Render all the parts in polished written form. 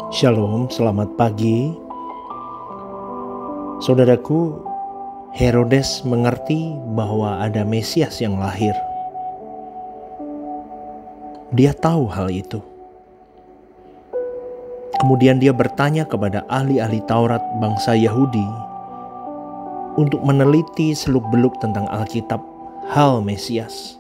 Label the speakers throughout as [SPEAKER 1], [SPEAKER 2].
[SPEAKER 1] Shalom, selamat pagi. Saudaraku, Herodes mengerti bahwa ada Mesias yang lahir. Dia tahu hal itu. Kemudian dia bertanya kepada ahli-ahli Taurat bangsa Yahudi untuk meneliti seluk-beluk tentang Alkitab, hal Mesias.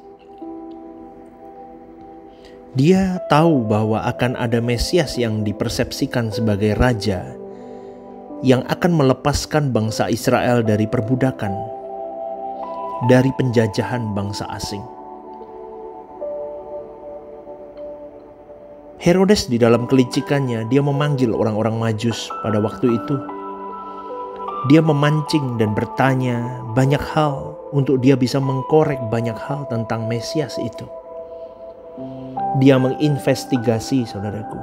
[SPEAKER 1] Dia tahu bahwa akan ada Mesias yang dipersepsikan sebagai raja yang akan melepaskan bangsa Israel dari perbudakan, dari penjajahan bangsa asing. Herodes di dalam kelicikannya, dia memanggil orang-orang Majus pada waktu itu. Dia memancing dan bertanya banyak hal untuk dia bisa mengkorek banyak hal tentang Mesias itu. Dia menginvestigasi, saudaraku.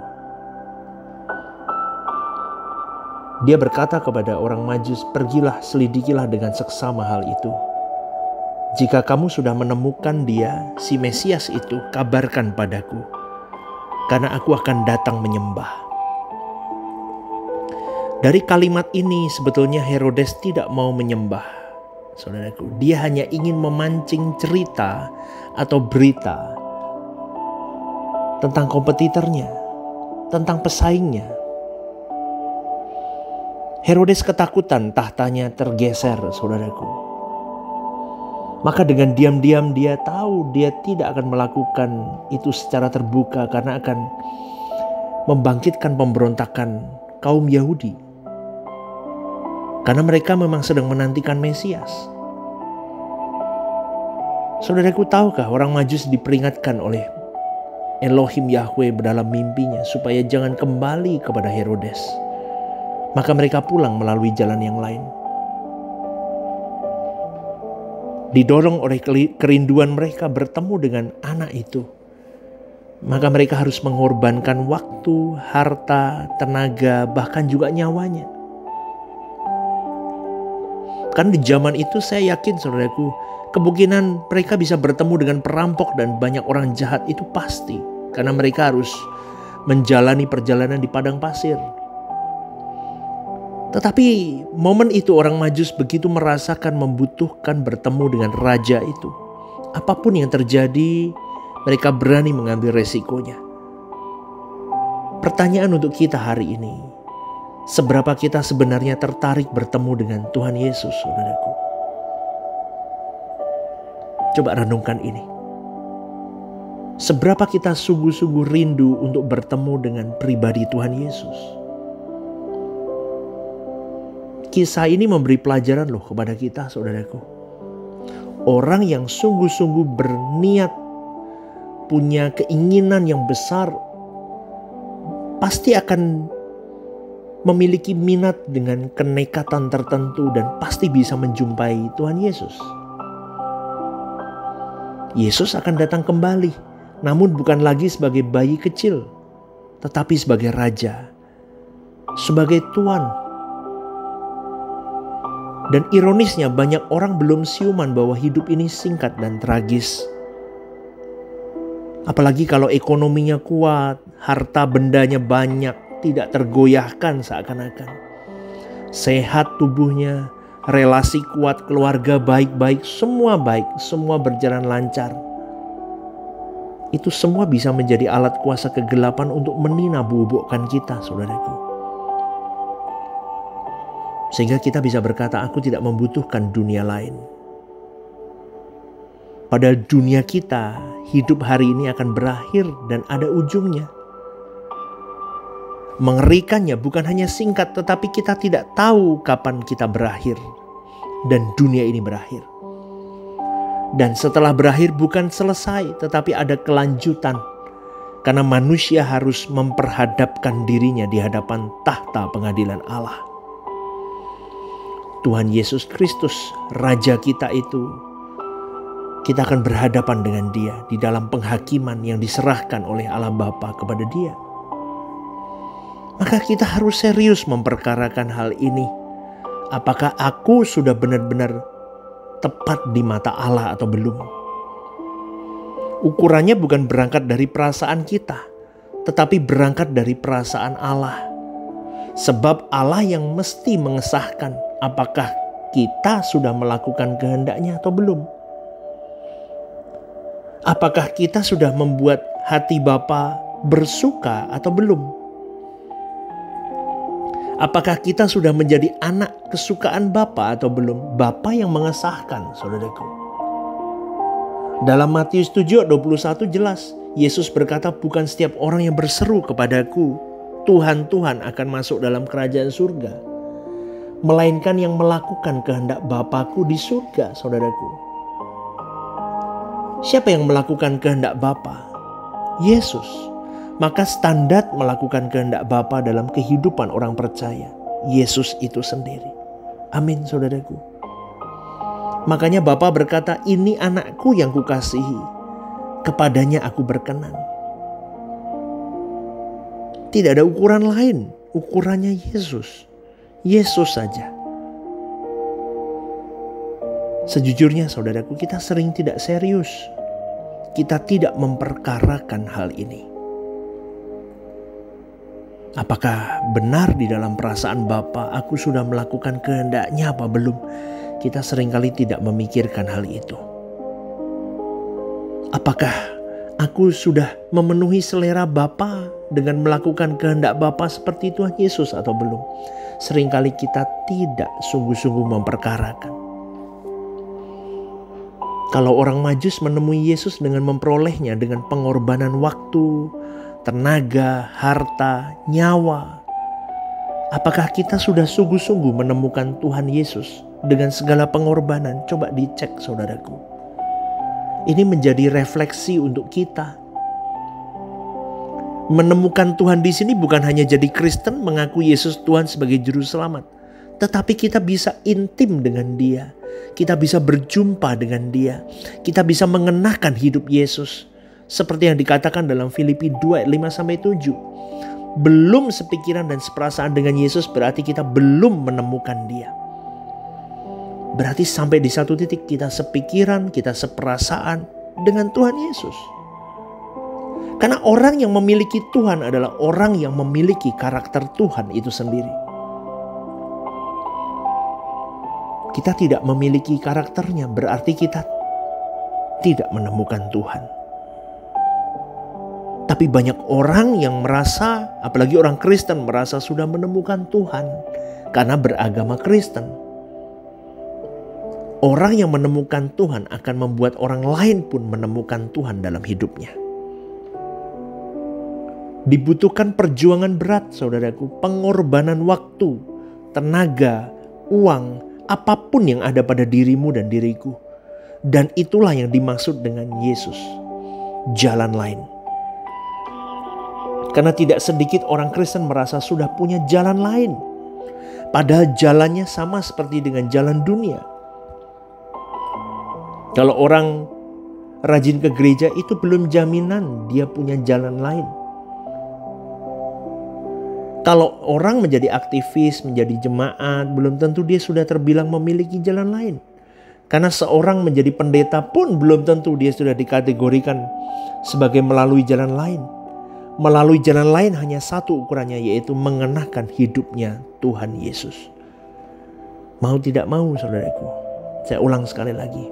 [SPEAKER 1] Dia berkata kepada orang Majus, "Pergilah, selidikilah dengan seksama hal itu. Jika kamu sudah menemukan dia, si Mesias itu, kabarkan padaku, karena aku akan datang menyembah." Dari kalimat ini sebetulnya Herodes tidak mau menyembah, saudaraku. Dia hanya ingin memancing cerita atau berita tentang kompetitornya, tentang pesaingnya. Herodes ketakutan tahtanya tergeser, saudaraku. Maka dengan diam-diam dia tahu dia tidak akan melakukan itu secara terbuka karena akan membangkitkan pemberontakan kaum Yahudi. Karena mereka memang sedang menantikan Mesias. Saudaraku, tahukah orang Majus diperingatkan oleh Elohim Yahweh dalam mimpinya supaya jangan kembali kepada Herodes. Maka mereka pulang melalui jalan yang lain. Didorong oleh kerinduan mereka bertemu dengan anak itu, maka mereka harus mengorbankan waktu, harta, tenaga, bahkan juga nyawanya. Kan di zaman itu saya yakin, saudaraku, kemungkinan mereka bisa bertemu dengan perampok dan banyak orang jahat itu pasti. Karena mereka harus menjalani perjalanan di padang pasir. Tetapi momen itu orang Majus begitu merasakan membutuhkan bertemu dengan raja itu. Apapun yang terjadi, mereka berani mengambil resikonya. Pertanyaan untuk kita hari ini, seberapa kita sebenarnya tertarik bertemu dengan Tuhan Yesus, saudaraku? Coba renungkan ini. Seberapa kita sungguh-sungguh rindu untuk bertemu dengan pribadi Tuhan Yesus? Kisah ini memberi pelajaran loh kepada kita, saudaraku. Orang yang sungguh-sungguh berniat, punya keinginan yang besar, pasti akan memiliki minat dengan kenekatan tertentu dan pasti bisa menjumpai Tuhan Yesus. Yesus akan datang kembali, namun bukan lagi sebagai bayi kecil, tetapi sebagai raja, sebagai Tuan. Dan ironisnya banyak orang belum siuman bahwa hidup ini singkat dan tragis. Apalagi kalau ekonominya kuat, harta bendanya banyak, tidak tergoyahkan seakan-akan. Sehat tubuhnya, relasi kuat, keluarga baik-baik, semua baik, semua berjalan lancar. Itu semua bisa menjadi alat kuasa kegelapan untuk menina-bubukkan kita, saudaraku. Sehingga kita bisa berkata, aku tidak membutuhkan dunia lain. Padahal dunia kita, hidup hari ini akan berakhir dan ada ujungnya. Mengerikannya bukan hanya singkat, tetapi kita tidak tahu kapan kita berakhir dan dunia ini berakhir. Dan setelah berakhir bukan selesai, tetapi ada kelanjutan. Karena manusia harus memperhadapkan dirinya di hadapan tahta pengadilan Allah. Tuhan Yesus Kristus, Raja kita itu, kita akan berhadapan dengan Dia di dalam penghakiman yang diserahkan oleh Allah Bapa kepada Dia. Maka kita harus serius memperkarakan hal ini. Apakah aku sudah benar-benar tepat di mata Allah atau belum? Ukurannya bukan berangkat dari perasaan kita, tetapi berangkat dari perasaan Allah. Sebab Allah yang mesti mengesahkan apakah kita sudah melakukan kehendak-Nya atau belum. Apakah kita sudah membuat hati Bapa bersuka atau belum? Apakah kita sudah menjadi anak kesukaan Bapa atau belum? Bapa yang mengesahkan, saudaraku. Dalam Matius 7:21 jelas, Yesus berkata, bukan setiap orang yang berseru kepadaku, Tuhan, Tuhan, akan masuk dalam kerajaan surga, melainkan yang melakukan kehendak Bapa-Ku di surga, saudaraku. Siapa yang melakukan kehendak Bapa? Yesus. Maka standar melakukan kehendak Bapa dalam kehidupan orang percaya, Yesus itu sendiri. Amin, saudaraku. Makanya Bapa berkata, ini anakku yang kukasihi, kepadanya aku berkenan. Tidak ada ukuran lain, ukurannya Yesus. Yesus saja. Sejujurnya saudaraku, kita sering tidak serius. Kita tidak memperkarakan hal ini. Apakah benar di dalam perasaan Bapa, aku sudah melakukan kehendak-Nya apa belum? Kita seringkali tidak memikirkan hal itu. Apakah aku sudah memenuhi selera Bapa dengan melakukan kehendak Bapa seperti Tuhan Yesus atau belum? Seringkali kita tidak sungguh-sungguh memperkarakan. Kalau orang Majus menemui Yesus dengan memperolehnya dengan pengorbanan waktu, tenaga, harta, nyawa. Apakah kita sudah sungguh-sungguh menemukan Tuhan Yesus dengan segala pengorbanan? Coba dicek, saudaraku. Ini menjadi refleksi untuk kita. Menemukan Tuhan di sini bukan hanya jadi Kristen, mengaku Yesus Tuhan sebagai juru selamat, tetapi kita bisa intim dengan Dia. Kita bisa berjumpa dengan Dia. Kita bisa mengenakan hidup Yesus. Seperti yang dikatakan dalam Filipi 2 ayat 5-7. Belum sepikiran dan seperasaan dengan Yesus berarti kita belum menemukan Dia. Berarti sampai di satu titik kita sepikiran, kita seperasaan dengan Tuhan Yesus. Karena orang yang memiliki Tuhan adalah orang yang memiliki karakter Tuhan itu sendiri. Kita tidak memiliki karakternya, berarti kita tidak menemukan Tuhan. Tapi banyak orang yang merasa, apalagi orang Kristen merasa sudah menemukan Tuhan karena beragama Kristen. Orang yang menemukan Tuhan akan membuat orang lain pun menemukan Tuhan dalam hidupnya. Dibutuhkan perjuangan berat, saudaraku, pengorbanan waktu, tenaga, uang, apapun yang ada pada dirimu dan diriku. Dan itulah yang dimaksud dengan Yesus, jalan lain. Karena tidak sedikit orang Kristen merasa sudah punya jalan lain. Padahal jalannya sama seperti dengan jalan dunia. Kalau orang rajin ke gereja itu belum jaminan dia punya jalan lain. Kalau orang menjadi aktivis, menjadi jemaat, belum tentu dia sudah terbilang memiliki jalan lain. Karena seorang menjadi pendeta pun belum tentu dia sudah dikategorikan sebagai melalui jalan lain. Melalui jalan lain hanya satu ukurannya, yaitu mengenakan hidupnya Tuhan Yesus. Mau tidak mau, saudaraku, saya ulang sekali lagi.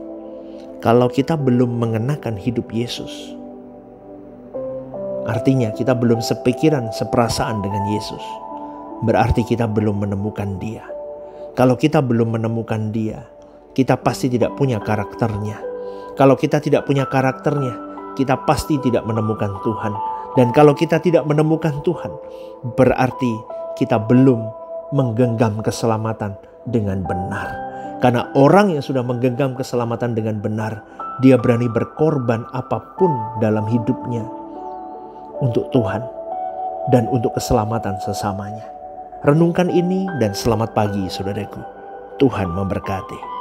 [SPEAKER 1] Kalau kita belum mengenakan hidup Yesus, artinya kita belum sepikiran, seperasaan dengan Yesus. Berarti kita belum menemukan Dia. Kalau kita belum menemukan Dia, kita pasti tidak punya karakternya. Kalau kita tidak punya karakternya, kita pasti tidak menemukan Tuhan. Dan kalau kita tidak menemukan Tuhan, berarti kita belum menggenggam keselamatan dengan benar. Karena orang yang sudah menggenggam keselamatan dengan benar, dia berani berkorban apapun dalam hidupnya untuk Tuhan dan untuk keselamatan sesamanya. Renungkan ini dan selamat pagi, saudaraku. Tuhan memberkati.